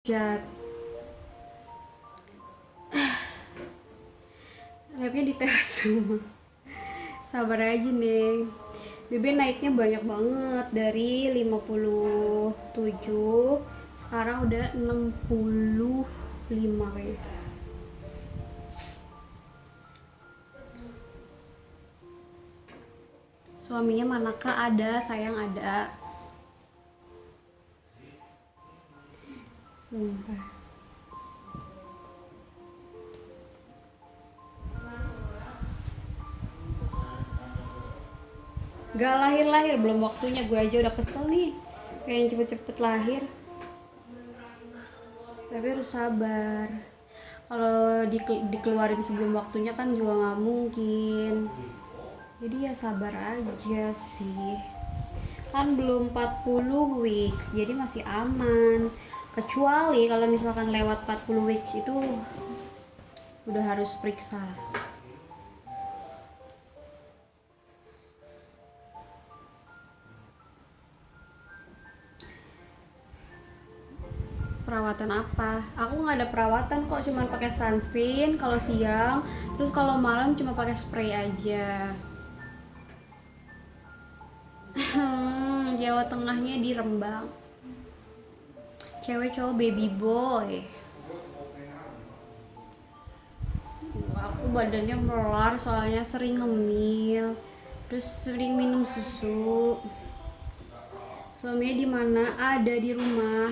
Jat. Labnya di teras semua. Sabar aja nih. BB naiknya banyak banget dari 57 sekarang udah 65 kayak gitu. Suaminya manakah? Ada, sayang ada. Sumpah. Gak lahir-lahir, belum waktunya. Gue aja udah kesel nih, pengen cepet-cepet lahir. Tapi harus sabar. Kalau dikeluarin sebelum waktunya kan juga gak mungkin. Jadi ya sabar aja sih. Kan belum 40 weeks, jadi masih aman. Kecuali kalau misalkan lewat 40 weeks itu udah harus periksa. Perawatan apa? Aku nggak ada perawatan kok, cuma pakai sunscreen kalau siang, terus kalau malam cuma pakai spray aja. Jawa Tengahnya di Rembang. Cewek cowok baby boy. Aku badannya melar soalnya sering ngemil, terus sering minum susu. Suaminya di mana? Ada di rumah.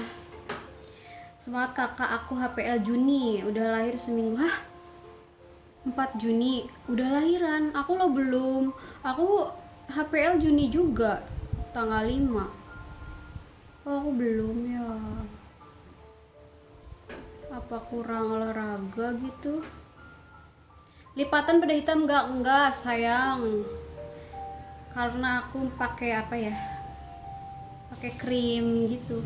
Semangat kakak, aku HPL Juni, udah lahir seminggu. Hah? 4 Juni udah lahiran. Aku lo belum. Aku HPL Juni juga tanggal 5. Oh, aku belum ya. Apa kurang olahraga gitu? Lipatan pada hitam enggak sayang. Karena aku pakai apa ya? Pakai krim gitu.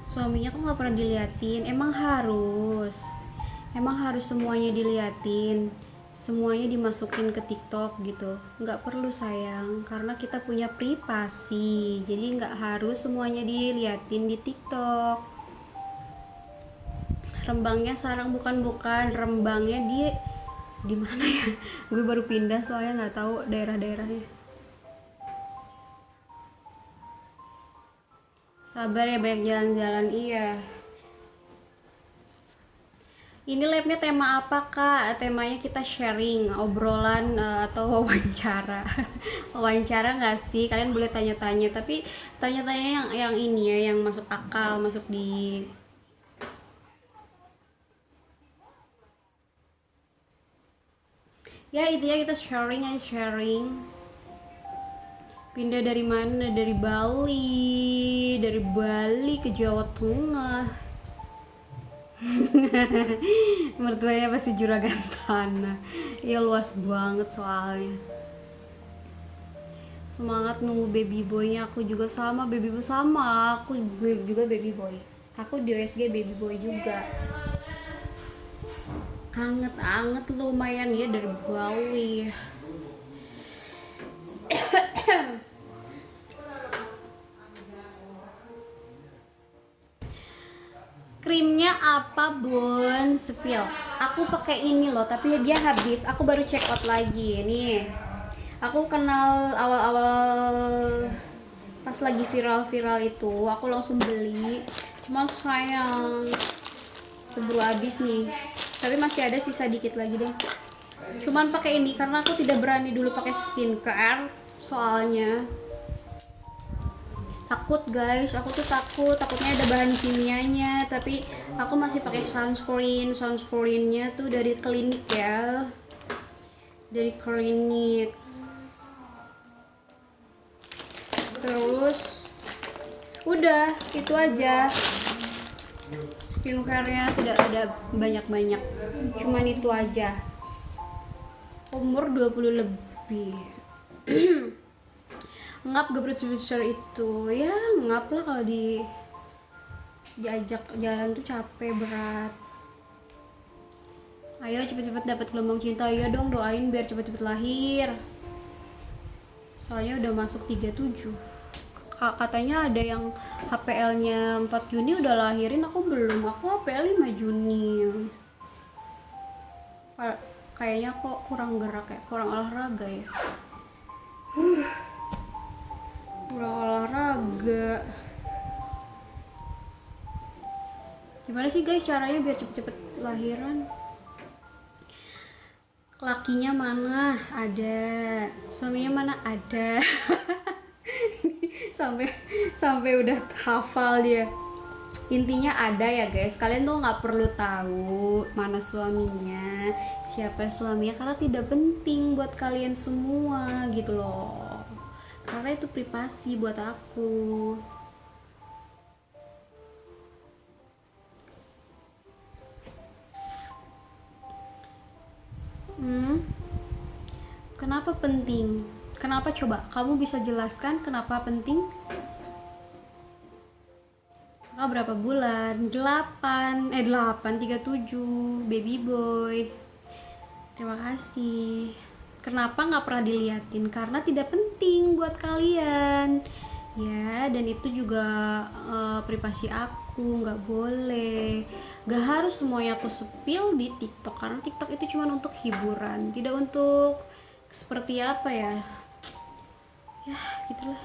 Suaminya kok nggak pernah diliatin. Emang harus semuanya diliatin, semuanya dimasukin ke TikTok gitu. Nggak perlu sayang, karena kita punya privasi, jadi nggak harus semuanya diliatin di TikTok. Rembangnya sarang bukan Rembangnya di mana ya? Gue baru pindah soalnya nggak tahu daerah-daerahnya. Sabar ya, banyak jalan-jalan. Iya. Ini labnya tema apa kak? Temanya kita sharing, obrolan atau wawancara. Wawancara nggak sih? Kalian boleh tanya-tanya, tapi tanya-tanya yang ini ya, yang masuk akal, masuk di. Ya itu ya, kita sharing aja, sharing. Pindah dari mana? Dari Bali ke Jawa Tengah. Mertuanya pasti juragan tanah. Ya luas banget soalnya. Semangat nunggu baby boynya. Aku juga sama, baby boy sama. Gue juga baby boy. Aku di USG baby boy juga. Anget-anget lumayan ya dari Bali. Krimnya apa bun? Spill. Aku pakai ini loh, tapi dia habis. Aku baru check out lagi nih. Aku kenal awal-awal pas lagi viral-viral itu, aku langsung beli. Cuman sayang keburu habis nih. Tapi masih ada sisa dikit lagi deh. Cuman pakai ini karena aku tidak berani dulu pakai skincare, soalnya takut guys. Aku tuh takutnya ada bahan kimianya, tapi aku masih pakai sunscreennya tuh dari klinik ya, dari klinik. Terus udah itu aja, skincare-nya tidak ada banyak-banyak, cuman itu aja. Umur 20 lebih. Ngap gak producer itu ya, ngap lah kalau diajak jalan tuh capek berat. Ayo cepet-cepet dapat gelombang cinta. Iya dong, doain biar cepet-cepet lahir, soalnya udah masuk 37. katanya ada yang HPL-nya 4 Juni udah lahirin, aku belum, aku HPL 5 Juni. Kayaknya kok kurang gerak ya, kurang olahraga ya. Kurang olahraga. Gimana sih guys caranya biar cepet-cepet lahiran? Lakinya mana? Ada. Suaminya mana? Ada. sampai sampai udah hafal dia. Intinya ada ya guys, kalian tuh nggak perlu tahu mana suaminya, siapa suaminya, karena tidak penting buat kalian semua gitu loh, karena itu privasi buat aku. Kenapa penting? Kenapa, coba kamu bisa jelaskan kenapa penting? Kakak berapa bulan? 37 baby boy. Terima kasih. Kenapa nggak pernah diliatin? Karena tidak penting buat kalian ya, dan itu juga privasi aku, nggak boleh, nggak harus semuanya aku sepil di TikTok, karena TikTok itu cuma untuk hiburan, tidak untuk seperti apa ya gitulah.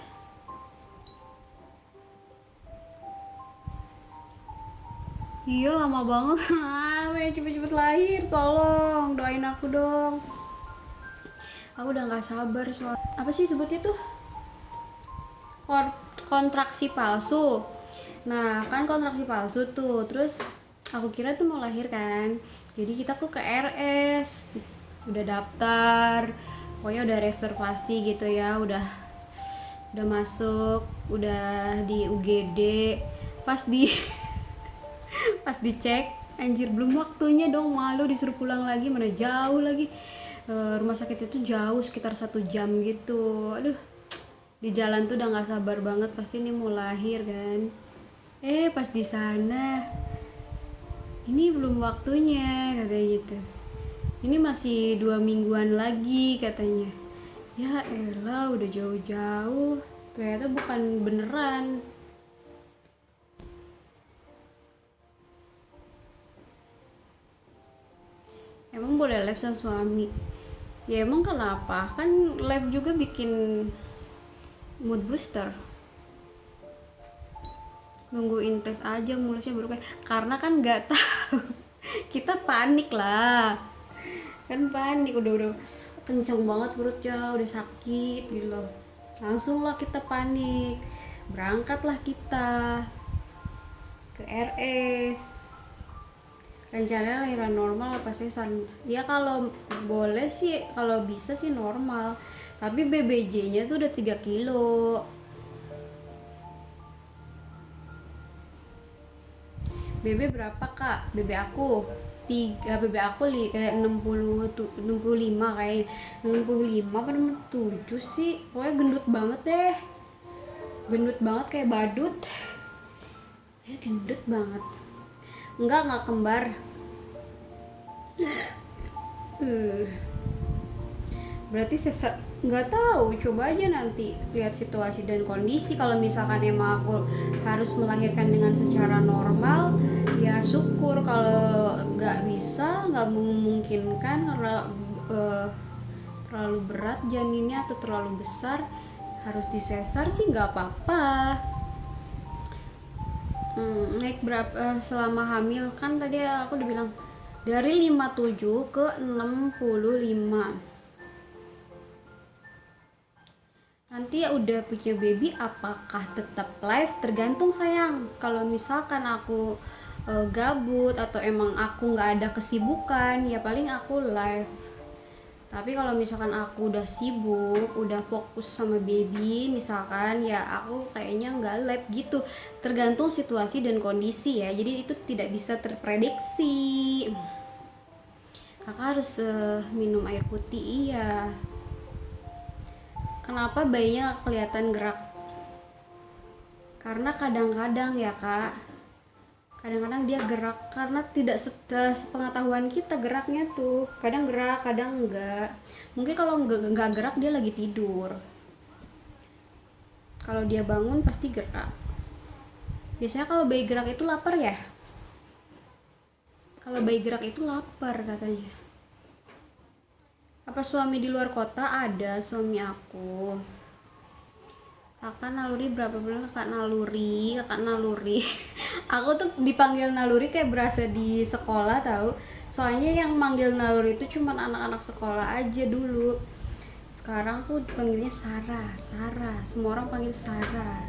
Iya lama banget. Pengen cepet-cepet lahir, tolong doain aku dong. Aku udah nggak sabar soal apa sih sebutnya tuh, kontraksi palsu. Nah kan kontraksi palsu tuh, terus aku kira tuh mau lahir kan, jadi kita tuh ke RS, udah daftar, pokoknya udah reservasi gitu ya, udah masuk, udah di UGD, pas di pas dicek, anjir belum waktunya dong, malu disuruh pulang lagi, mana jauh lagi. Rumah sakit itu jauh sekitar 1 jam gitu. Aduh, di jalan tuh udah nggak sabar banget, pasti ini mau lahir kan. Pas di sana, ini belum waktunya katanya gitu, ini masih 2 mingguan lagi katanya. Ya elah, udah jauh-jauh, ternyata bukan beneran. Emang boleh lab sama suami? Ya emang kenapa? Kan lab juga bikin mood booster. Nungguin tes aja mulusnya baru kayak, karena kan nggak tahu. Kita panik lah. Kan panik, udah kenceng banget perutnya, udah sakit gitu loh. Langsung lah kita panik. Berangkatlah kita ke RS. Rencananya lahiran normal apa sesar? Ya kalau boleh sih, kalau bisa sih normal, tapi BBJ nya tuh udah 3 kilo. BB berapa kak? BB aku 3, BB aku kayak 60 tuh, 65 kayak 65 apa 67 sih, pokoknya gendut banget deh, gendut banget kayak badut ya, gendut banget. Enggak kembar. Berarti sesar, nggak tahu, coba aja nanti lihat situasi dan kondisi. Kalau misalkan emang aku harus melahirkan dengan secara normal, ya syukur. Kalau nggak bisa, nggak memungkinkan karena terlalu berat janinnya atau terlalu besar, harus disesar sih nggak apa-apa. Naik berapa selama hamil? Kan tadi aku udah bilang dari 57 ke 65. Nanti ya udah punya baby, apakah tetap live? Tergantung sayang. Kalau misalkan aku gabut atau emang aku nggak ada kesibukan, ya paling aku live. Tapi kalau misalkan aku udah sibuk, udah fokus sama baby misalkan, ya aku kayaknya nggak live gitu. Tergantung situasi dan kondisi ya, jadi itu tidak bisa terprediksi. Kakak harus minum air putih. Iya, kenapa bayinya kelihatan gerak? Karena kadang-kadang ya kak, kadang-kadang dia gerak karena tidak sepengetahuan kita geraknya tuh, kadang gerak kadang enggak. Mungkin kalau enggak gerak dia lagi tidur. Kalau dia bangun pasti gerak. Biasanya kalau bayi gerak itu lapar ya. Kalau bayi gerak itu lapar katanya. Apa suami di luar kota? Ada suami aku. Kakak naluri berapa bulan? Kakak naluri. Aku tuh dipanggil naluri kayak berasa di sekolah tahu. Soalnya yang manggil naluri itu cuma anak-anak sekolah aja dulu. Sekarang tuh dipanggilnya Sarah. Semua orang panggil Sarah.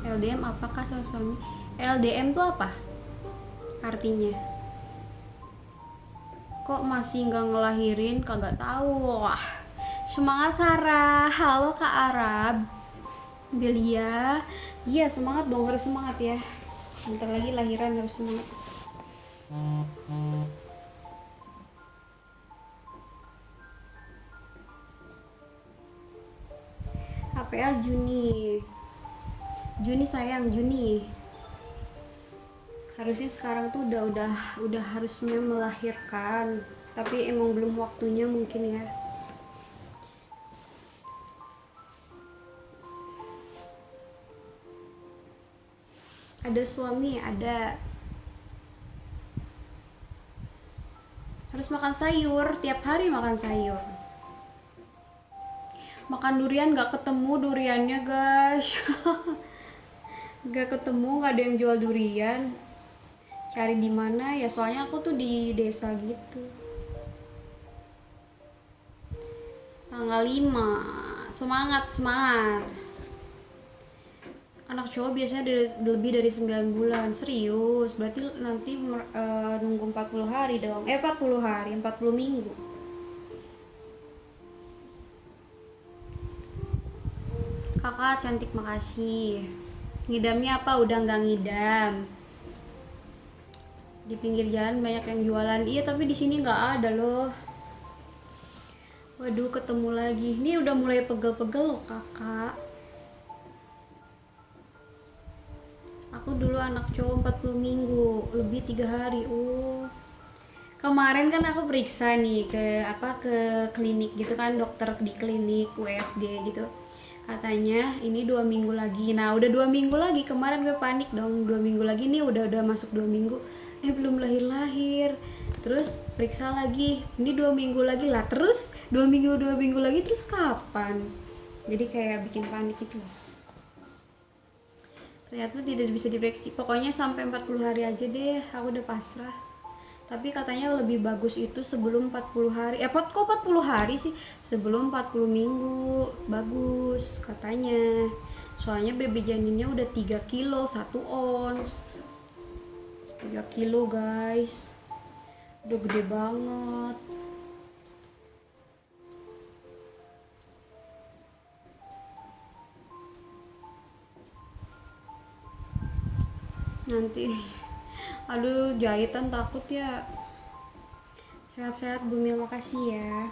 LDM apakah sama suami? LDM tuh apa? Artinya? Kok masih nggak ngelahirin? Kagak tahu. Wah, semangat Sarah. Halo Kak Arab. Belia. Iya semangat dong, harus semangat ya. Bentar lagi lahiran, harus semangat. APL Juni sayang, Juni. Harusnya sekarang tuh udah harusnya melahirkan, tapi emang belum waktunya mungkin ya. Ada suami, ada. Harus makan sayur, tiap hari makan sayur. Makan durian gak ketemu duriannya guys. Gak ketemu, gak ada yang jual durian. Cari di mana ya, soalnya aku tuh di desa gitu. Tanggal 5. Semangat. Anak cowok biasanya lebih dari 9 bulan. Serius, berarti nanti nunggu 40 hari dong. 40 hari, 40 minggu. Kakak cantik, makasih. Ngidamnya apa? Udah nggak ngidam. Di pinggir jalan banyak yang jualan. Iya, tapi di sini nggak ada loh. Waduh, ketemu lagi. Ini udah mulai pegel-pegel loh kakak. Aku dulu anak cowok 40 minggu, lebih 3 hari. Kemarin kan aku periksa nih ke klinik gitu kan, dokter di klinik USG gitu. Katanya ini 2 minggu lagi. Nah, udah 2 minggu lagi. Kemarin gue panik dong. 2 minggu lagi nih, udah masuk 2 minggu. Belum lahir. Terus periksa lagi. Ini 2 minggu lagi lah. Terus 2 minggu lagi, terus kapan? Jadi kayak bikin panik gitu loh. Ternyata tidak bisa diprediksi. Pokoknya sampai 40 hari aja deh. Aku udah pasrah. Tapi katanya lebih bagus itu sebelum 40 hari. Kok 40 hari sih? Sebelum 40 minggu. Bagus katanya. Soalnya bebek janinnya udah 3 kilo 1 ons. 3 kilo guys. Udah gede banget. Nanti aduh, jahitan takut ya. Sehat-sehat Bumi, makasih ya.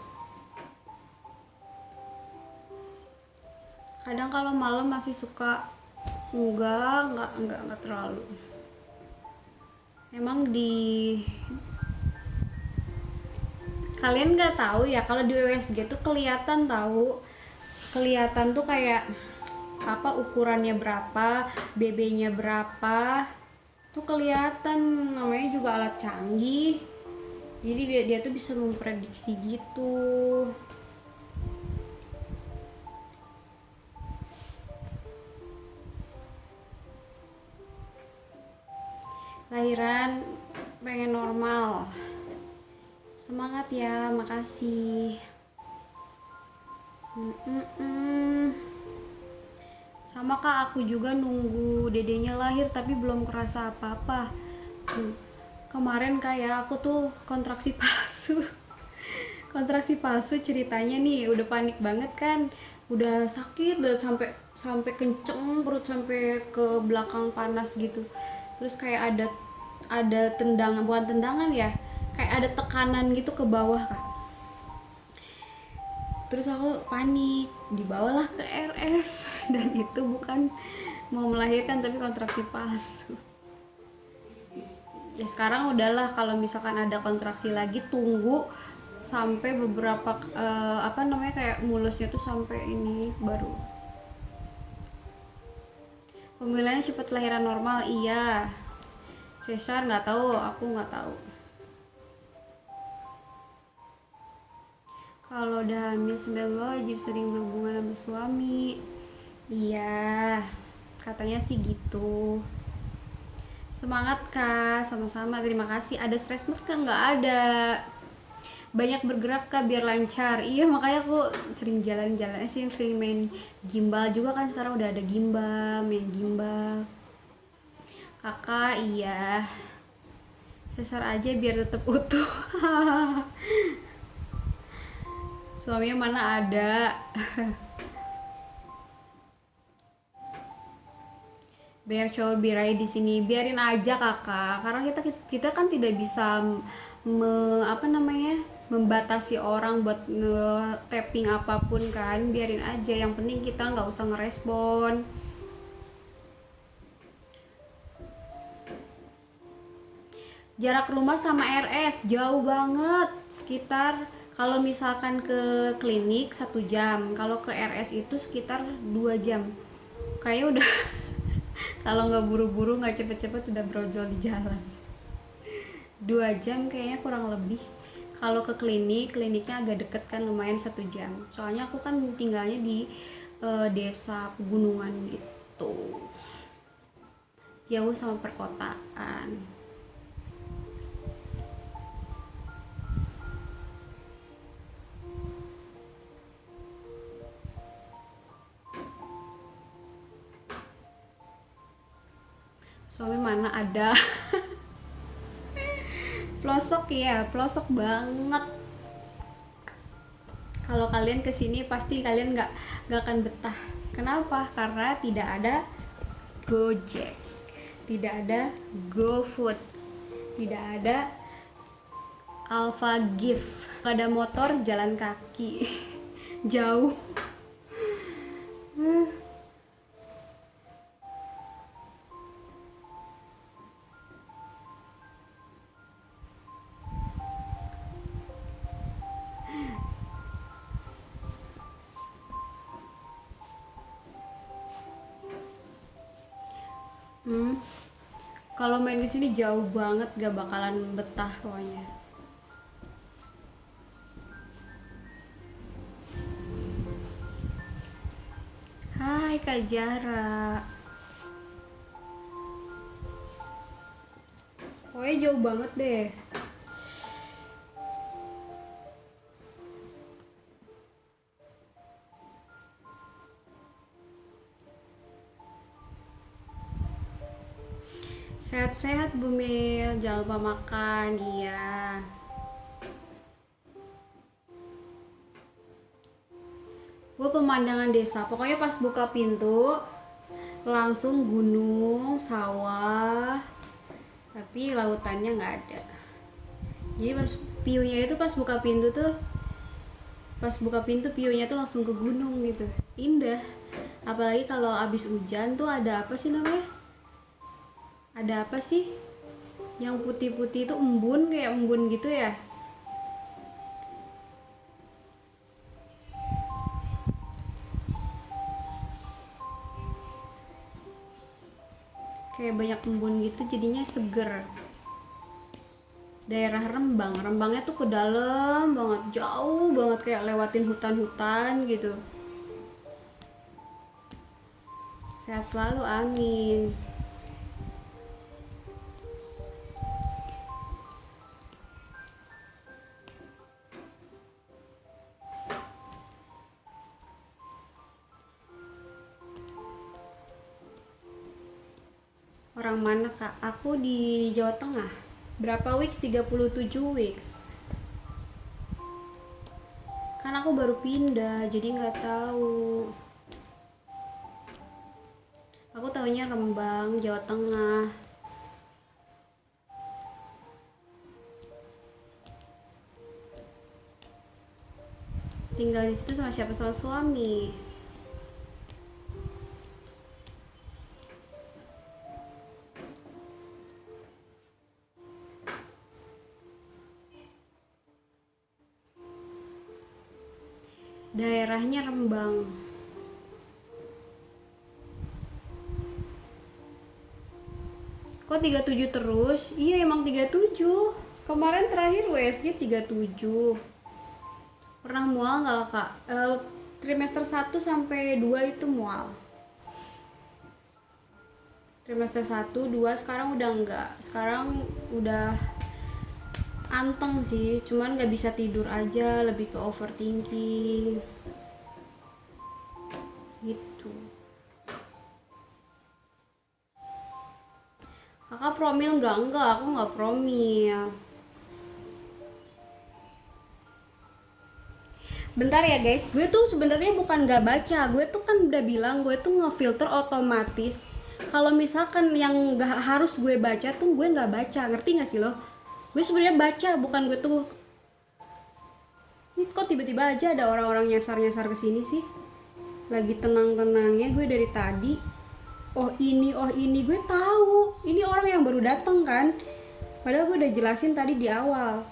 Kadang kalau malam masih suka enggak terlalu. Emang kalian nggak tahu ya, kalau di USG tuh kelihatan tuh kayak apa ukurannya berapa, BB-nya berapa, tuh kelihatan. Namanya juga alat canggih, jadi dia tuh bisa memprediksi gitu. Lahiran pengen normal. Semangat ya, makasih. Sama kak, aku juga nunggu dedenya lahir tapi belum kerasa apa-apa. Kemarin kayak aku tuh kontraksi palsu ceritanya nih, udah panik banget kan, udah sakit, udah sampai kenceng perut, sampai ke belakang panas gitu. Terus kayak ada tendangan, bukan tendangan ya, kayak ada tekanan gitu ke bawah kak. Terus aku panik, dibawalah ke RS dan itu bukan mau melahirkan tapi kontraksi palsu. Ya sekarang udahlah, kalau misalkan ada kontraksi lagi tunggu sampai beberapa kayak mulusnya tuh sampai ini baru Pemilihannya cepat lahiran normal, iya. Sesar nggak tahu, aku nggak tahu. Kalau udah hamil 9 bulan wajib sering berhubungan sama suami. Iya, katanya sih gitu. Semangat kak, sama-sama, terima kasih. Ada stres mood kak? Nggak ada. Banyak bergerak kak biar lancar. Iya, makanya aku sering jalan-jalan sih, sering main gimbal juga kan, sekarang udah ada gimbal, main gimbal. Kakak iya, sesar aja biar tetap utuh. Suaminya mana ada. Banyak cowok birai di sini, biarin aja kakak, karena kita kan tidak bisa apa namanya, membatasi orang buat nge-tapping apapun kan. Biarin aja, yang penting kita nggak usah ngerespon. Jarak rumah sama RS jauh banget, sekitar kalau misalkan ke klinik 1 jam, kalau ke RS itu sekitar 2 jam. Kayaknya udah kalau nggak buru-buru, nggak cepet-cepet, udah brojol di jalan. 2 jam kayaknya kurang lebih. Kalau ke kliniknya agak deket kan, lumayan 1 jam. Soalnya aku kan tinggalnya di desa pegunungan gitu, jauh sama perkotaan. Suami mana ada. Pelosok ya, pelosok banget. Kalau kalian kesini pasti kalian nggak akan betah. Kenapa? Karena tidak ada Gojek, tidak ada GoFood, tidak ada Alpha Gift, nggak ada motor, jalan kaki. Jauh. Kalau main ke sini jauh banget, gak bakalan betah pokoknya. Hai Kak Jara. Pokoknya jauh banget deh. Sehat-sehat Bu Mil, jangan lupa makan, iya. Bu, pemandangan desa, pokoknya pas buka pintu langsung gunung, sawah, tapi lautannya nggak ada. Jadi pas view-nya itu pas buka pintu view-nya tuh langsung ke gunung gitu, indah. Apalagi kalau abis hujan tuh ada apa sih namanya? Ada apa sih? Yang putih-putih itu embun, kayak embun gitu ya. Kayak banyak embun gitu, jadinya seger. Daerah Rembangnya tuh ke dalam banget, jauh banget, kayak lewatin hutan-hutan gitu. Sehat selalu, amin. Orang mana kak? Aku di Jawa Tengah. Berapa weeks? 37 weeks. Kan aku baru pindah, jadi nggak tahu. Aku taunya Rembang, Jawa Tengah. Tinggal di situ sama siapa? Sama suami. Daerahnya Rembang. Kok 37 terus? Iya emang 37. Kemarin terakhir USG 37. Pernah mual nggak kak? Trimester 1 sampai 2 itu mual. Trimester 1, 2 sekarang udah enggak. Sekarang udah anteng sih, cuman nggak bisa tidur aja, lebih ke overthinking gitu. Kakak promil nggak? Enggak, aku nggak promil. Bentar ya guys, gue tuh sebenarnya bukan nggak baca, gue tuh kan udah bilang gue tuh ngefilter otomatis. Kalau misalkan yang nggak harus gue baca tuh gue nggak baca, ngerti nggak sih lo? Gue sebenarnya baca, bukan gue tuh. Ini kok tiba-tiba aja ada orang-orang nyasar-nyasar kesini sih? Lagi tenang-tenangnya gue dari tadi. Oh ini gue tahu. Ini orang yang baru datang kan? Padahal gue udah jelasin tadi di awal.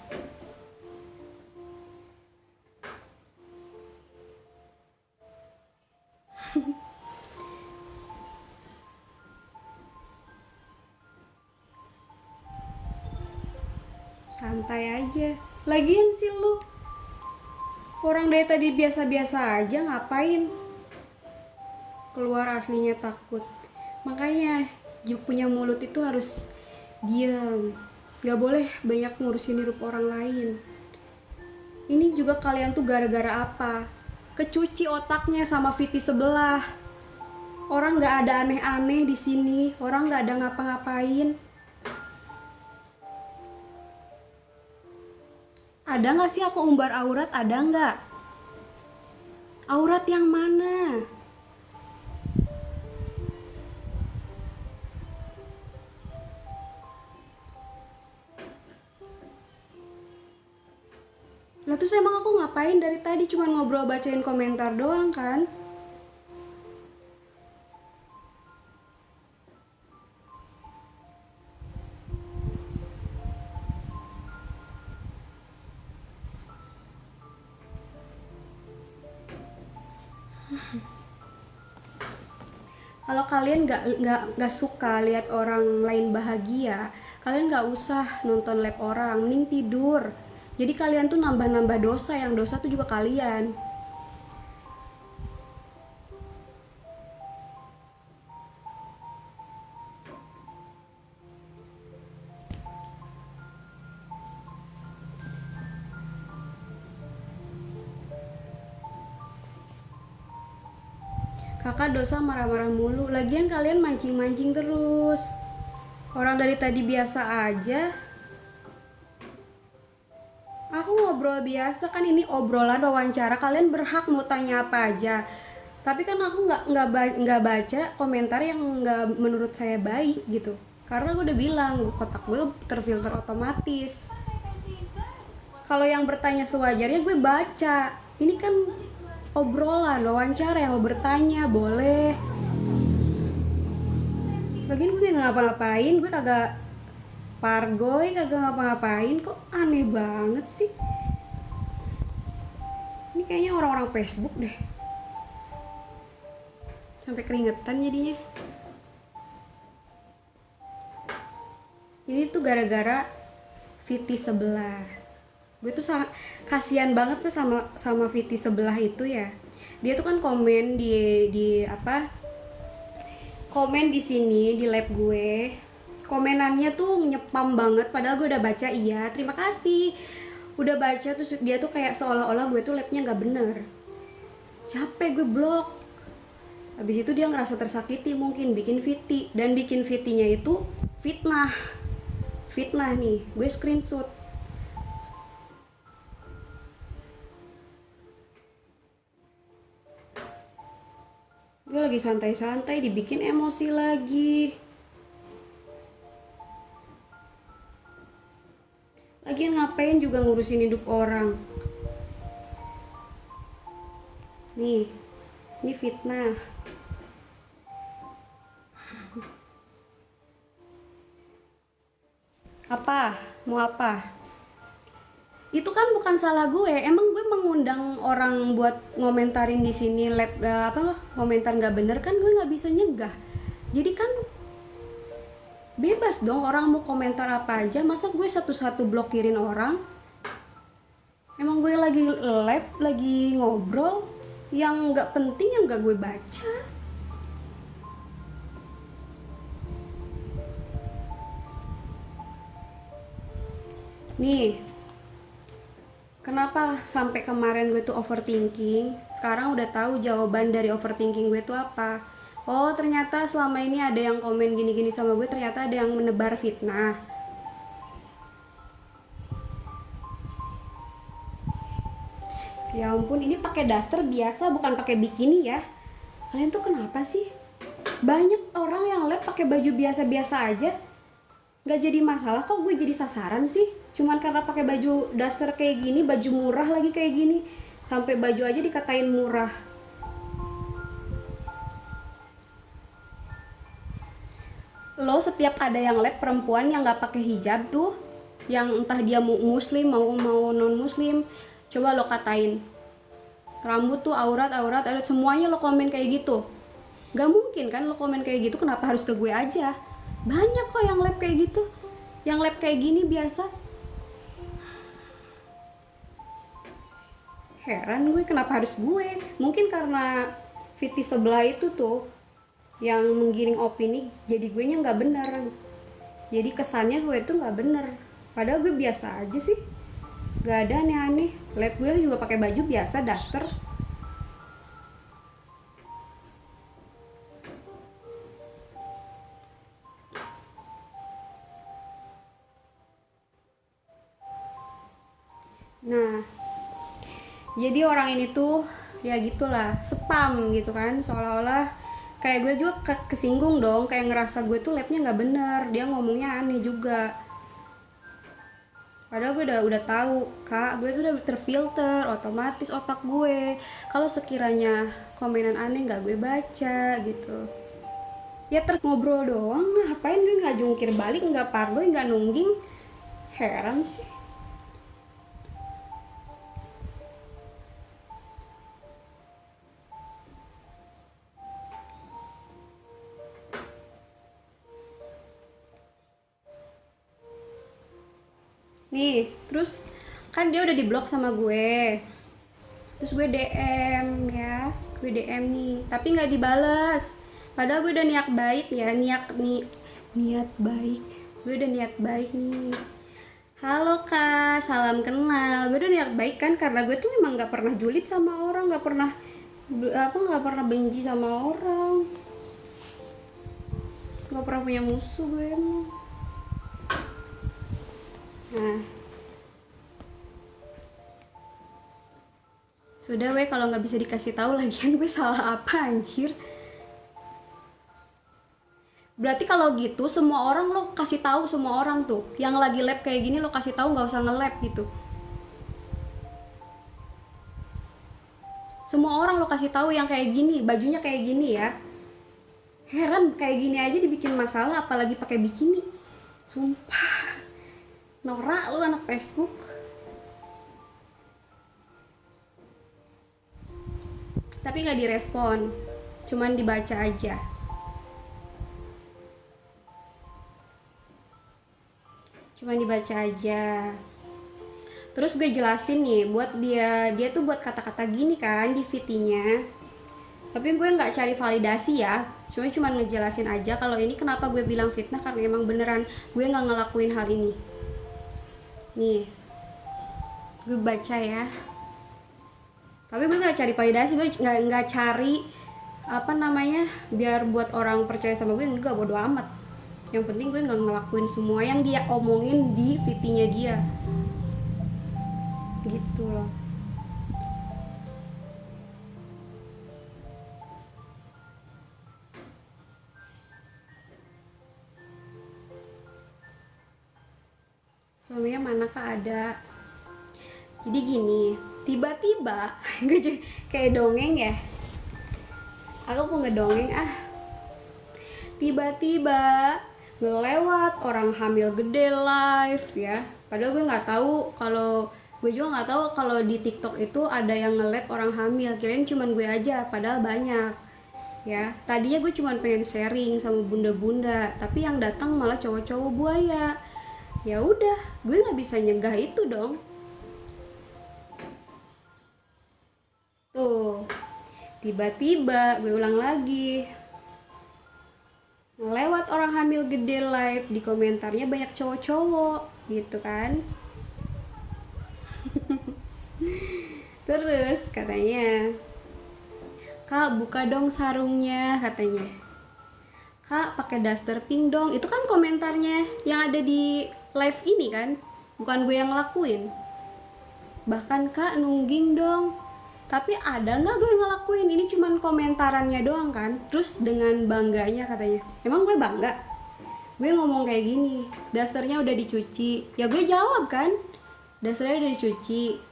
Santai aja. Lagian sih lu, orang dari tadi biasa-biasa aja ngapain keluar aslinya takut. Makanya punya mulut itu harus diam, gak boleh banyak ngurusin hidup orang lain. Ini juga kalian tuh gara-gara apa? Kecuci otaknya sama Viti sebelah. Orang gak ada aneh-aneh di sini, orang gak ada ngapa-ngapain. Ada nggak sih aku umbar aurat? Ada nggak? Aurat yang mana? Lah terus emang aku ngapain dari tadi? Cuma ngobrol bacain komentar doang kan? Kalau kalian nggak suka lihat orang lain bahagia, kalian nggak usah nonton live orang, mending tidur. Jadi kalian tuh nambah-nambah dosa, yang dosa tuh juga kalian. Kakak dosa marah-marah mulu. Lagian kalian mancing-mancing terus. Orang dari tadi biasa aja. Aku ngobrol biasa kan, ini obrolan wawancara. Kalian berhak mau tanya apa aja. Tapi kan aku nggak baca komentar yang nggak menurut saya baik gitu. Karena gue udah bilang kotak gue terfilter otomatis. Kalau yang bertanya sewajarnya gue baca. Ini kan obrolan wawancara, yang mau bertanya boleh. Lagian gue nggak ngapa-ngapain, gue kagak pargoy, kagak ngapa-ngapain, kok aneh banget sih. Ini kayaknya orang-orang Facebook deh, sampai keringetan jadinya. Ini tuh gara-gara Viti sebelah. Gue tuh sangat kasihan banget sih sama Viti sebelah itu ya. Dia tuh kan komen di apa? Komen di sini di lab gue. Komenannya tuh nyepam banget, padahal gue udah baca. Iya, terima kasih. Udah baca, terus dia tuh kayak seolah-olah gue tuh labnya nggak bener. Capek, gue blok. Habis itu dia ngerasa tersakiti, mungkin bikin Viti, dan bikin Vitinya itu fitnah nih, gue screenshot. Gue lagi santai-santai dibikin emosi lagi. Lagian ngapain juga ngurusin hidup orang. Nih, ini fitnah. Apa? Mau apa? Itu kan bukan salah gue. Emang gue mengundang orang buat ngomentarin di sini lab komentar nggak bener kan, gue nggak bisa nyegah. Jadi kan bebas bebas dong, orang mau komentar apa aja, masa gue satu-satu blokirin orang? Emang gue lagi live, lagi ngobrol, yang nggak penting yang nggak gue baca. Nih, kenapa sampai kemarin gue tuh overthinking? Sekarang udah tahu jawaban dari overthinking gue tuh apa. Oh, ternyata selama ini ada yang komen gini-gini sama gue, ternyata ada yang menebar fitnah. Ya ampun, ini pakai daster biasa, bukan pakai bikini ya. Kalian tuh kenapa sih? Banyak orang yang live pakai baju biasa-biasa aja, nggak jadi masalah, kok gue jadi sasaran sih? Cuman karena pakai baju daster kayak gini, baju murah lagi kayak gini, sampai baju aja dikatain murah. Lo setiap ada yang live perempuan yang nggak pakai hijab tuh, yang entah dia mau muslim mau non muslim, coba lo katain rambut tuh aurat, semuanya lo komen kayak gitu. Gak mungkin kan lo komen kayak gitu, kenapa harus ke gue aja? Banyak kok yang live kayak gitu, yang live kayak gini biasa. Heran gue kenapa harus gue. Mungkin karena Viti sebelah itu tuh yang menggiring opini, jadi gue nya nggak bener, jadi kesannya gue tuh nggak bener, padahal gue biasa aja sih, nggak ada aneh-aneh. Live gue juga pakai baju biasa daster. Nah, jadi orang ini tuh ya gitulah, spam gitu kan, seolah-olah kayak gue juga kesinggung dong, kayak ngerasa gue tuh live-nya nggak bener, dia ngomongnya aneh juga. Padahal gue udah tahu, Kak, gue tuh udah terfilter otomatis otak gue. Kalau sekiranya komenan aneh nggak gue baca gitu. Ya terus ngobrol doang, ngapain gue nggak jungkir balik, nggak pargoy, nggak nungging. Heran sih. Nih, terus kan dia udah diblok sama gue. Terus gue DM ya, gue DM nih, tapi nggak dibales. Padahal gue udah niat baik ya, niat baik. Gue udah niat baik nih. Halo Kak, salam kenal. Gue udah niat baik kan, karena gue tuh memang nggak pernah julid sama orang, nggak pernah benci sama orang, nggak pernah punya musuh gue emang. Nah, sudah weh, kalau nggak bisa dikasih tahu lagian gue salah apa anjir. Berarti kalau gitu semua orang lo kasih tahu, semua orang tuh yang lagi lab kayak gini lo kasih tahu, nggak usah nge-lab gitu. Semua orang lo kasih tahu yang kayak gini, bajunya kayak gini ya. Heran, kayak gini aja dibikin masalah, apalagi pakai bikini. Sumpah. Norak lu anak Facebook. Tapi nggak direspon, cuman dibaca aja. Terus gue jelasin nih, buat dia tuh buat kata-kata gini kan di VT-nya. Tapi gue nggak cari validasi ya, cuma ngejelasin aja kalau ini kenapa gue bilang fitnah, karena emang beneran gue nggak ngelakuin hal ini. Nih, gue baca ya. Tapi gue nggak cari validasi, gue nggak cari apa namanya biar buat orang percaya sama gue, enggak, bodo amat. Yang penting gue nggak ngelakuin semua yang dia omongin di VT-nya dia, gitu loh. Suaminya mana Kak, ada. Jadi gini, tiba-tiba gue kayak dongeng ya, aku mau ngedongeng tiba-tiba ngelewat orang hamil gede live ya. Padahal gue nggak tahu, gue juga nggak tahu kalau di TikTok itu ada yang nge-live orang hamil, kirain cuman gue aja, padahal banyak. ya. Tadinya gue cuma pengen sharing sama bunda-bunda, tapi yang datang malah cowok-cowok buaya. Ya udah, gue nggak bisa nyegah itu dong. Tuh, tiba-tiba gue ulang lagi. Lewat orang hamil gede live, di komentarnya banyak cowok-cowok gitu kan. Terus katanya, "Kak, buka dong sarungnya," katanya. "Kak, pakai daster pink dong." Itu kan komentarnya yang ada di live ini kan, bukan gue yang ngelakuin. Bahkan, "Kak, nungging dong." Tapi ada nggak gue ngelakuin? Ini cuman komentarannya doang kan. Terus dengan bangganya katanya, emang gue bangga? Gue ngomong kayak gini, dasternya udah dicuci. Ya gue jawab kan, dasternya udah dicuci.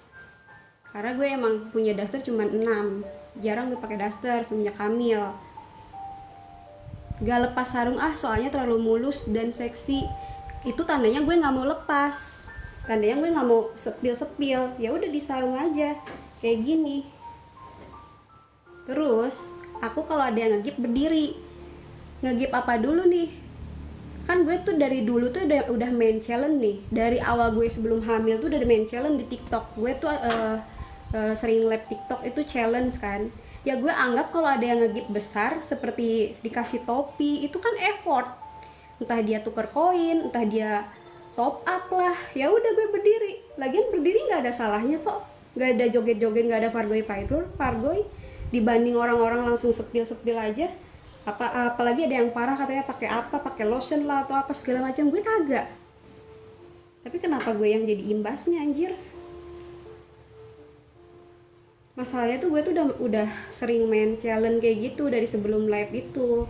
Karena gue emang punya daster cuma 6. Jarang gue pakai daster semenjak hamil. Gak lepas sarung soalnya terlalu mulus dan seksi. Itu tandanya gue nggak mau lepas. Tandanya gue nggak mau sepil-sepil. Ya udah disarung aja kayak gini. Terus aku kalau ada yang ngegip berdiri. Ngegip apa dulu nih? Kan gue tuh dari dulu tuh udah main challenge nih. Dari awal gue sebelum hamil tuh udah main challenge di TikTok. Gue tuh sering live TikTok itu challenge kan. Ya gue anggap kalau ada yang ngegip besar seperti dikasih topi itu kan effort. Entah dia tuker koin, entah dia top up lah. Ya udah gue berdiri. Lagian berdiri nggak ada salahnya kok. Nggak ada joget-joget, nggak ada pargoy. Dibanding orang-orang langsung sepil-sepil aja. Apalagi ada yang parah katanya pakai apa, pakai lotion lah atau apa segala macam. Gue kagak. Tapi kenapa gue yang jadi imbasnya anjir? Masalahnya tuh gue tuh udah sering main challenge kayak gitu dari sebelum live itu.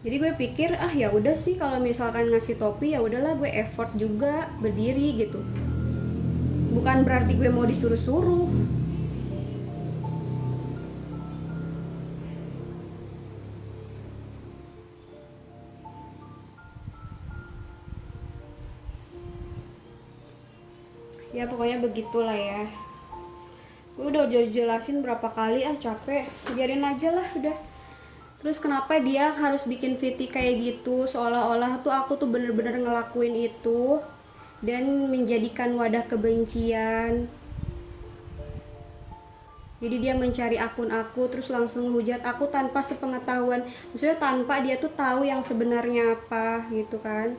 Jadi gue pikir ya udah sih kalau misalkan ngasih topi ya udahlah, gue effort juga berdiri gitu. Bukan berarti gue mau disuruh-suruh. Ya pokoknya begitulah ya. Gue udah jelasin berapa kali capek, biarin aja lah udah. Terus kenapa dia harus bikin VT kayak gitu, seolah-olah tuh aku tuh bener-bener ngelakuin itu dan menjadikan wadah kebencian. Jadi dia mencari akun aku terus langsung hujat aku tanpa sepengetahuan, maksudnya tanpa dia tuh tahu yang sebenarnya apa gitu kan.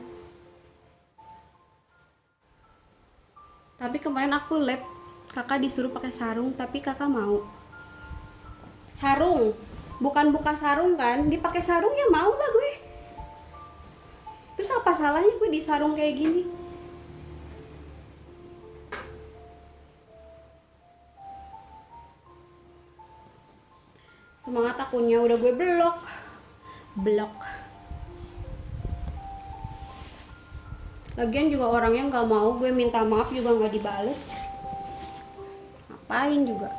Tapi kemarin aku lab, kakak disuruh pakai sarung tapi kakak mau. Sarung, bukan buka sarung kan, dipakai sarung ya mau lah gue. Terus apa salahnya gue di sarung kayak gini? Semangat akunnya udah gue blok. Lagian juga orangnya nggak mau gue minta maaf juga nggak dibales. Ngapain juga?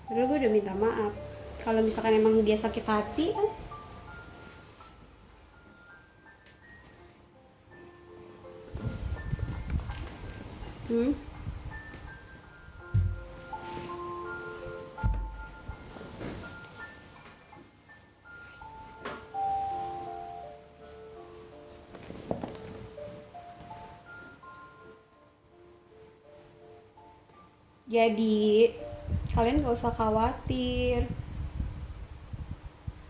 Padahal gue udah minta maaf. Kalau misalkan emang dia sakit hati kan. Jadi kalian gak usah khawatir.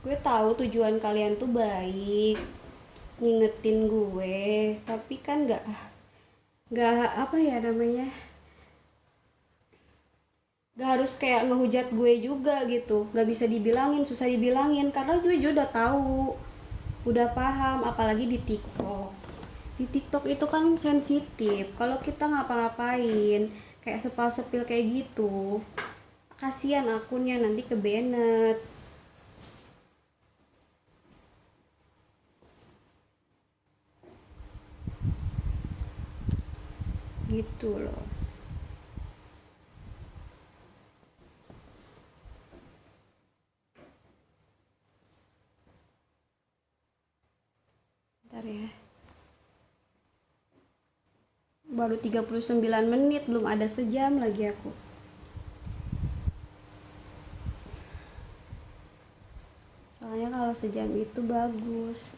Gue tahu tujuan kalian tuh baik, ngingetin gue, tapi kan nggak apa ya namanya, nggak harus kayak ngehujat gue juga gitu. Nggak bisa dibilangin, susah dibilangin karena gue juga udah tahu, udah paham. Apalagi di TikTok. Di TikTok itu kan sensitif. Kalau kita ngapa-ngapain kayak sepil kayak gitu, kasihan akunnya nanti ke Bennett gitu loh. Bentar ya, baru 39 menit, belum ada sejam lagi aku. Soalnya kalau sejam itu bagus.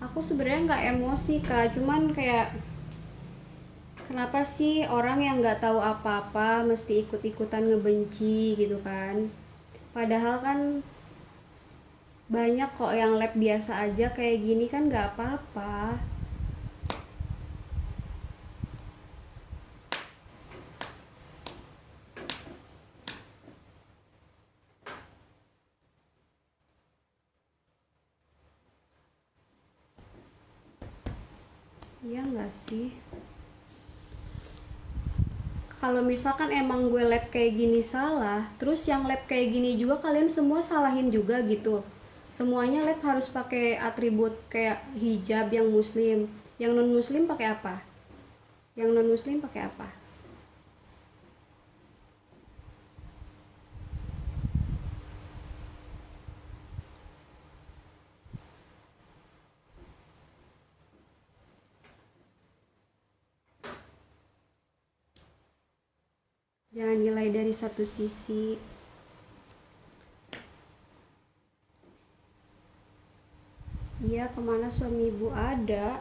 Aku sebenarnya nggak emosi kak, cuman kayak kenapa sih orang yang nggak tahu apa-apa mesti ikut-ikutan ngebenci gitu kan? Padahal kan banyak kok yang lab biasa aja kayak gini kan nggak apa-apa. Iya nggak sih? Kalau misalkan emang gue lab kayak gini salah, terus yang lab kayak gini juga kalian semua salahin juga gitu. Semuanya lab harus pakai atribut kayak hijab yang muslim. Yang non muslim pakai apa? Yang non muslim pakai apa? Jangan nilai dari satu sisi. Iya, kemana suami ibu ada?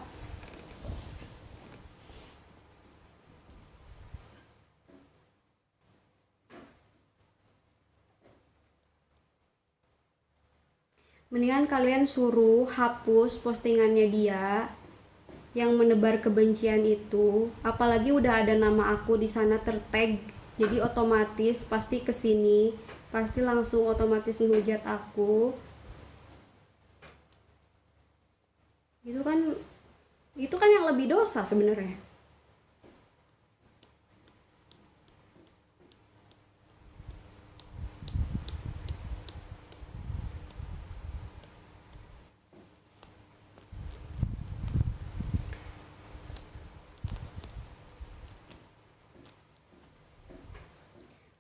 Mendingan kalian suruh hapus postingannya dia yang menebar kebencian itu. Apalagi udah ada nama aku di sana tertag, jadi otomatis pasti kesini, pasti langsung otomatis ngehujat aku. Itu kan yang lebih dosa sebenarnya.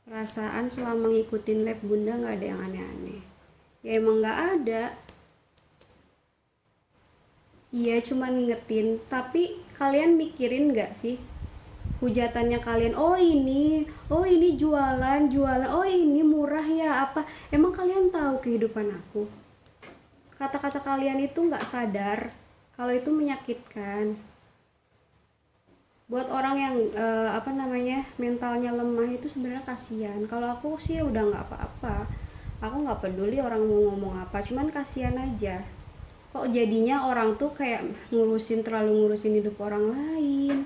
Perasaan selama ngikutin lab bunda nggak ada yang aneh-aneh. Ya emang nggak ada. Iya cuma ngingetin, tapi kalian mikirin nggak sih hujatannya kalian? Oh ini jualan, jualan. Oh ini murah ya apa? Emang kalian tahu kehidupan aku? Kata-kata kalian itu nggak sadar kalau itu menyakitkan. Buat orang yang apa namanya mentalnya lemah itu sebenarnya kasihan. Kalau aku sih udah nggak apa-apa. Aku nggak peduli orang mau ngomong apa, cuman kasihan aja. Kok jadinya orang tuh kayak terlalu ngurusin hidup orang lain.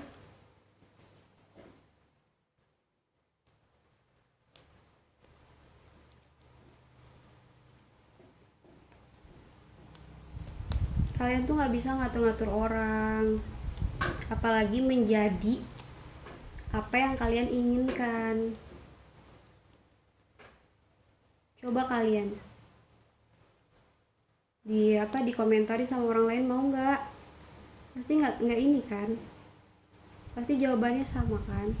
Kalian tuh nggak bisa ngatur-ngatur orang, apalagi menjadi apa yang kalian inginkan. Coba kalian dikomentari sama orang lain mau nggak? Pasti nggak ini kan? Pasti jawabannya sama kan?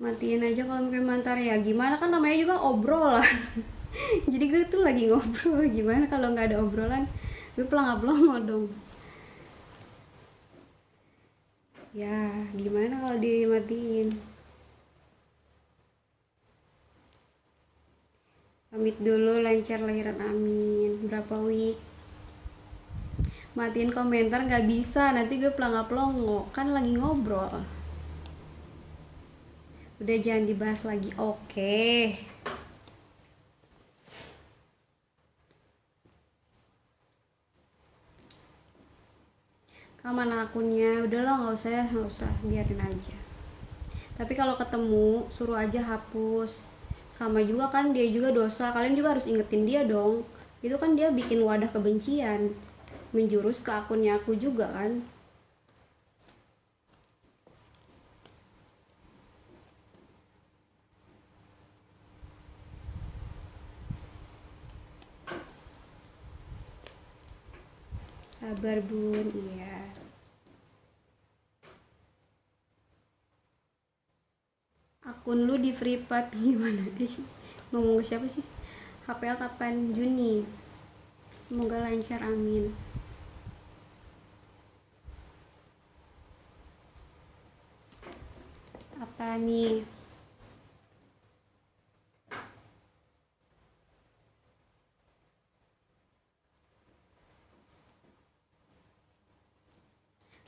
Matiin aja kalau komentar ya. Gimana kan namanya juga obrolan. Jadi gue tuh lagi ngobrol, gimana kalau nggak ada obrolan? Gue pelangap-pelongo dong. Ya, gimana kalau dimatiin? Pamit dulu, lancar lahiran amin. Berapa week? Matiin komentar nggak bisa, nanti gue pelangap-pelongo. Kan lagi ngobrol. Udah jangan dibahas lagi, oke. Mana akunnya? Udahlah nggak usah, biarin aja. Tapi kalau ketemu suruh aja hapus. Sama juga kan dia juga dosa, kalian juga harus ingetin dia dong. Itu kan dia bikin wadah kebencian, menjurus ke akunnya aku juga kan. Sabar bun, iya. Akun lu di Freepad gimana sih? Ngomong ke siapa sih? HPL kapan? Juni. Semoga lancar, amin. Apa nih?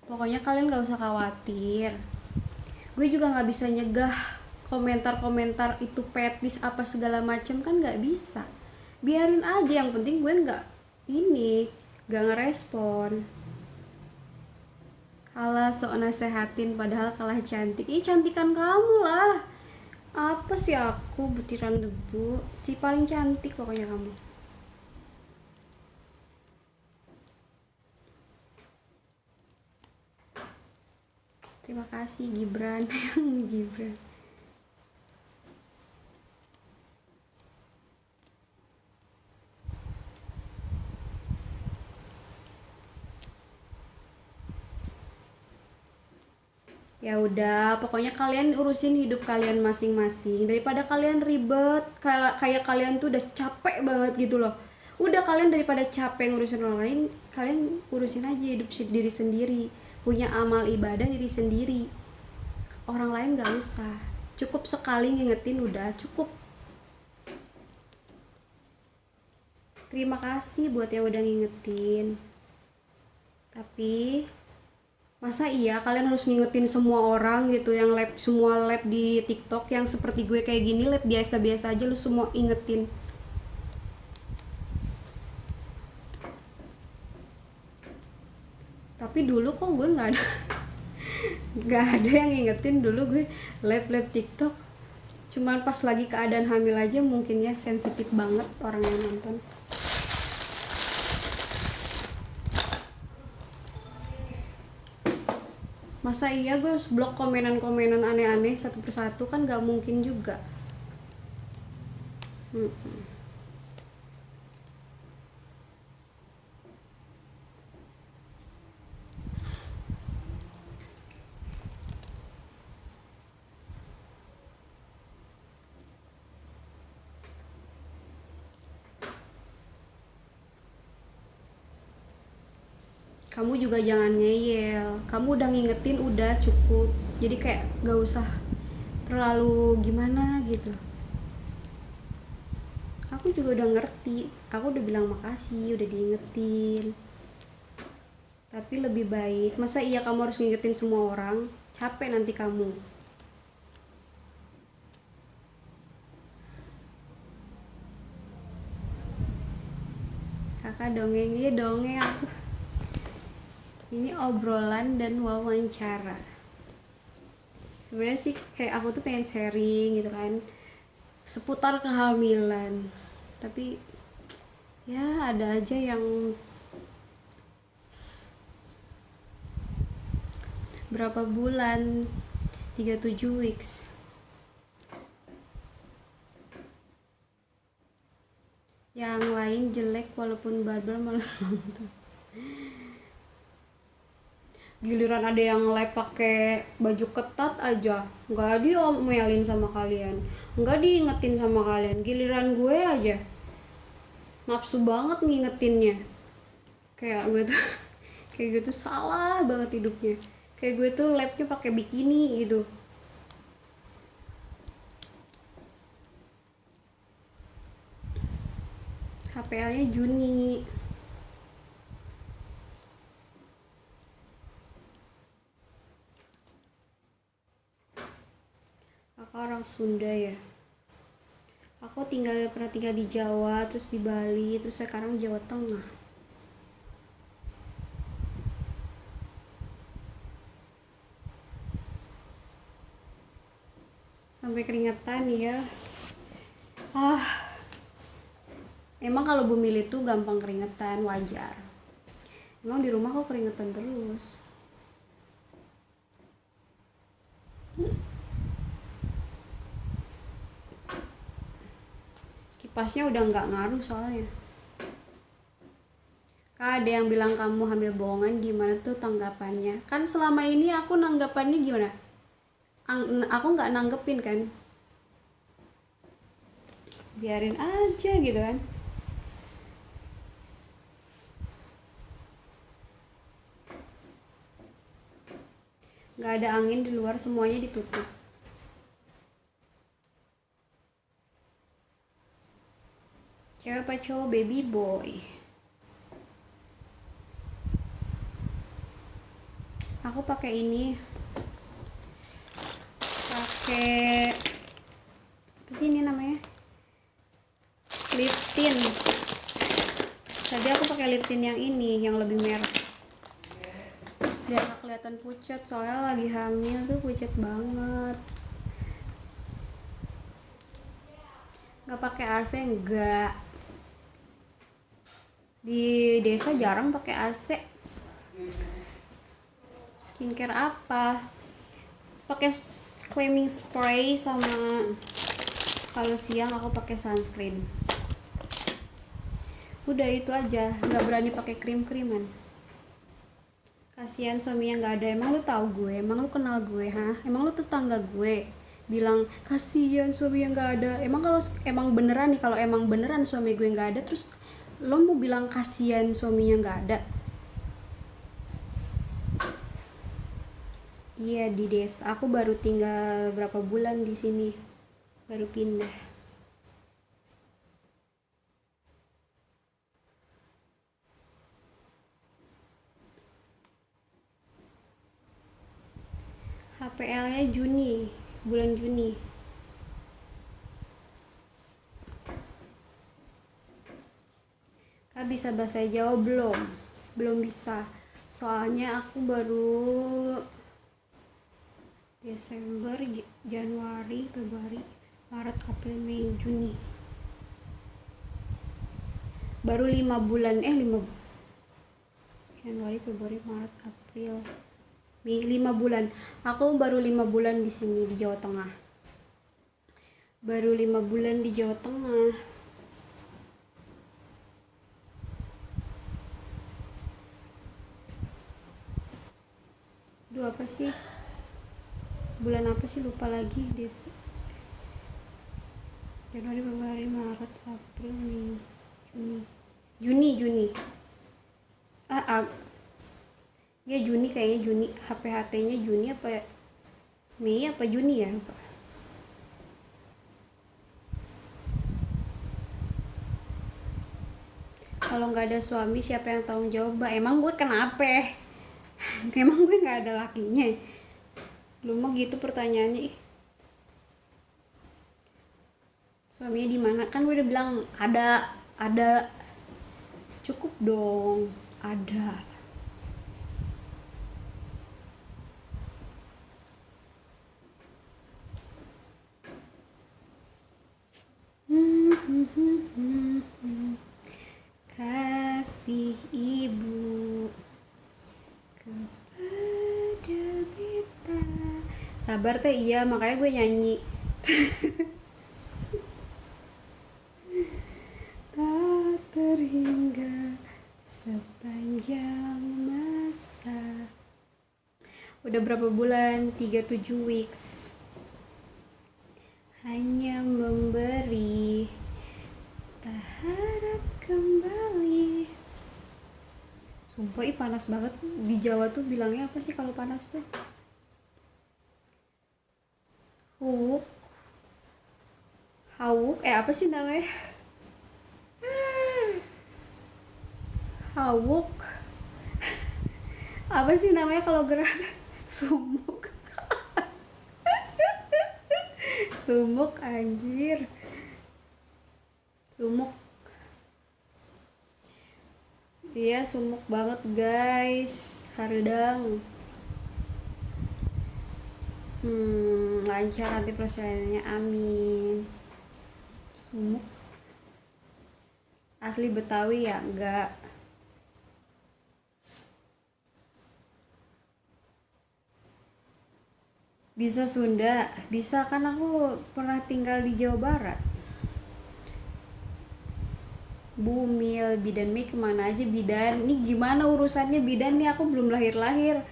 Pokoknya kalian gak usah khawatir. Gue juga gak bisa nyegah komentar-komentar itu petis apa segala macem, kan gak bisa. Biarin aja, yang penting gue gak ngerespon. Kalah sok nasehatin padahal kalah cantik. Ih, cantikan kamu lah. Apa sih aku, butiran debu. Si paling cantik pokoknya kamu. Terima kasih Gibran. Gibran. Ya udah, pokoknya kalian urusin hidup kalian masing-masing daripada kalian ribet kayak kalian tuh udah capek banget gitu loh. Udah, kalian daripada capek ngurusin orang lain, kalian urusin aja hidup diri sendiri. Punya amal ibadah diri sendiri. Orang lain gak usah. Cukup sekali ngingetin udah cukup. Terima kasih buat yang udah ngingetin. Tapi masa iya kalian harus ngingetin semua orang gitu, yang semua lab di TikTok yang seperti gue kayak gini, lab biasa-biasa aja lu semua ingetin. Tapi dulu kok gue nggak ada nggak ada yang ngingetin dulu gue lab TikTok. Cuman pas lagi keadaan hamil aja mungkin ya, sensitif banget orang yang nonton. Masa iya gue harus blok komenan-komenan aneh-aneh satu persatu, kan gak mungkin juga. Kamu juga jangan ngeyel, kamu udah ngingetin udah cukup, jadi kayak gak usah terlalu gimana gitu. Aku juga udah ngerti, aku udah bilang makasih udah diingetin. Tapi lebih baik, masa iya kamu harus ngingetin semua orang? Capek nanti kamu. Kakak dongeng, iya dongeng aku. Ini obrolan dan wawancara. Sebenarnya sih kayak aku tuh pengen sharing gitu kan, seputar kehamilan. Tapi ya ada aja yang berapa bulan, 37 weeks. Yang lain jelek walaupun barbar malas nonton. Giliran ada yang live pakai baju ketat aja nggak diomelin sama kalian, nggak diingetin sama kalian. Giliran gue aja nafsu banget ngingetinnya. Kayak gue tuh kayak gue tuh salah banget hidupnya. Kayak gue tuh live-nya pakai bikini gitu. HPL-nya Juni. Kakak orang Sunda ya. Aku pernah tinggal di Jawa, terus di Bali, terus sekarang Jawa Tengah. Sampai keringetan ya. Emang kalau bumil itu gampang keringetan, wajar. Emang di rumah kok keringetan terus? Kipasnya udah nggak ngaruh soalnya. Kak, ada yang bilang kamu hamil bohongan, gimana tuh tanggapannya? Kan selama ini aku nanggapannya gimana? Aku nggak nanggepin kan, biarin aja gitu kan. Nggak ada angin di luar, semuanya ditutup. Cewek apa cowok? Baby boy. Aku pakai ini, pakai apa sih ini namanya, lip tint. Tadi aku pakai lip tint yang ini, yang lebih merah, biar gak kelihatan pucat, soalnya lagi hamil tuh pucat banget. Nggak pakai AC enggak, di desa jarang pakai AC. Skincare apa, pakai cleansing spray, sama kalau siang aku pakai sunscreen. Udah itu aja, nggak berani pakai krim-kriman. Kasihan suaminya nggak ada. Emang lu tahu gue? Emang lu kenal gue? Emang lu tetangga gue? Bilang kasihan suaminya nggak ada. Emang kalau emang beneran nih, kalau emang beneran suami gue nggak ada, terus lo mau bilang kasihan suaminya nggak ada? Iya, di desa. Aku baru tinggal berapa bulan di sini, baru pindah. HPL-nya Juni, bulan Juni. Kak bisa bahasa Jawa belum? Belum bisa. Soalnya aku baru Desember, Januari, Februari, Maret, April, Mei, Juni. Baru 5 bulan, 5 Januari, Februari, Maret, April, Mei, 5 bulan. Aku baru 5 bulan di sini di Jawa Tengah. Baru 5 bulan di Jawa Tengah. Duh, apa sih? Bulan apa sih, lupa lagi. Januari, Februari, Maret, April, Mei, Juni. Ya Juni kayaknya, Juni. HPHT-nya Juni apa Mei apa Juni ya, Pak? Kalau nggak ada suami siapa yang tanggung jawab, Mbak? Emang gue kenapa? Emang gue nggak ada lakinya? Lu mah gitu pertanyaannya. Suaminya di mana? Kan gue udah bilang ada. Cukup dong, ada. Kasih ibu kepada beta. Sabar teh, iya makanya gue nyanyi. Tak terhingga sepanjang masa. Udah berapa bulan? 37 weeks. Hanya memberi, tak harap kembali. Sumpah, panas banget. Di Jawa tuh bilangnya apa sih kalau panas tuh? Hawuk. Apa sih namanya? Hawuk. Apa sih namanya kalau gerak? Sumuk. Sumuk anjir. Sumuk. Iya, sumuk banget guys. Haredang. Lancar nanti persaingannya, amin. Sumuk. Asli Betawi ya? Enggak. Bisa Sunda? Bisa, kan aku pernah tinggal di Jawa Barat. Bumil. Bidan Mei kemana aja bidan? Ini gimana urusannya bidan nih, aku belum lahir-lahir.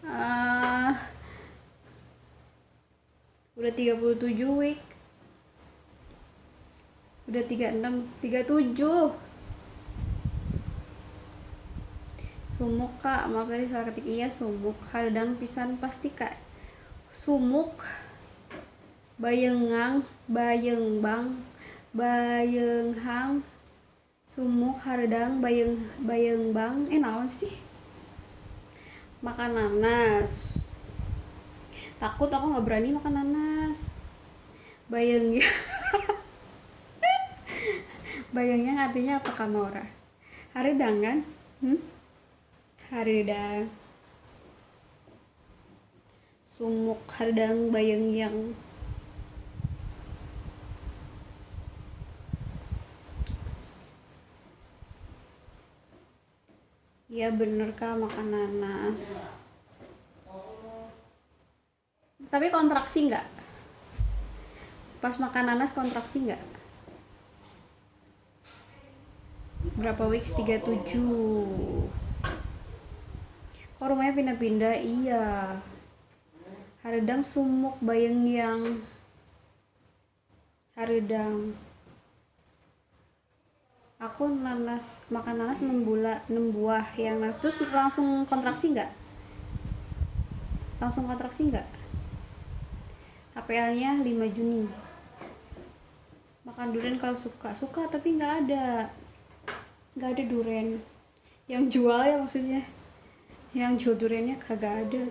Ah, udah 37 week. Udah 36, 37. Sumuk kak, maaf tadi salah ketik. Iya sumuk, hadang pisan pasti kak. Sumuk, bayengang, bayengbang, bayenghang, sumuk, hardang, bayengbang. Naon sih? Makan nanas. Takut, aku nggak berani makan nanas. Bayeng bayangnya artinya apa Kamora? Haridang kan? Haridang. Sumuk, haridang, bayang yang. Iya bener kak, makan nanas. Tapi kontraksi nggak? Pas makan nanas kontraksi nggak? Berapa weeks? 37. Kok rumahnya pindah-pindah? Iya. Haredang, sumuk, bayang yang. Haredang. Aku makan nanas 6 buah yang nanas. Terus langsung kontraksi nggak? Langsung kontraksi nggak? HPL-nya 5 Juni. Makan durian kalau suka tapi nggak ada durian yang jual ya, maksudnya yang jual duriannya kagak ada.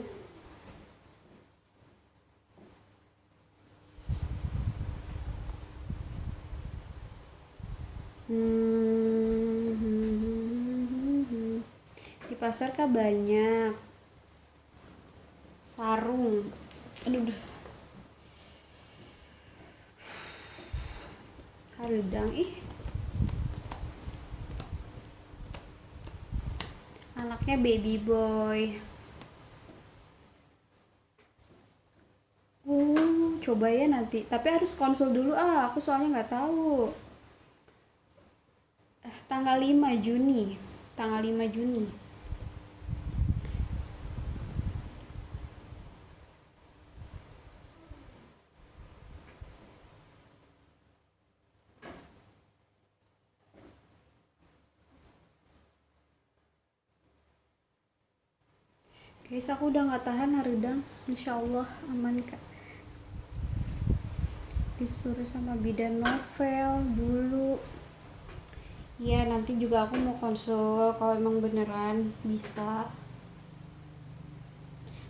Di pasar kah banyak sarung. Aduh, haredang anaknya baby boy. Coba ya nanti, tapi harus konsul dulu aku soalnya nggak tahu. Tanggal 5 Juni. Guys, aku udah nggak tahan haridang. Insyaallah aman kak. Disuruh sama bidan novel dulu. Iya, nanti juga aku mau konsul kalau emang beneran bisa.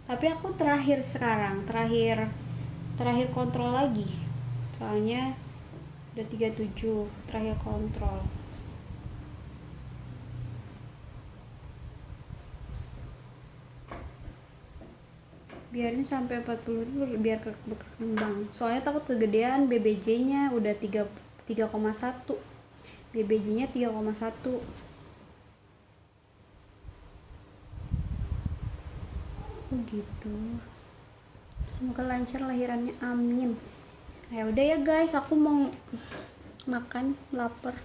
Tapi aku terakhir kontrol lagi. Soalnya udah 37 terakhir kontrol. Biarin sampai 40 dulu biar berkembang. Soalnya takut kegedean. BBJ-nya udah 3,1. BBJ-nya 3,1. Gitu. Semoga lancar lahirannya, amin. Ya udah ya guys, aku mau makan, lapar.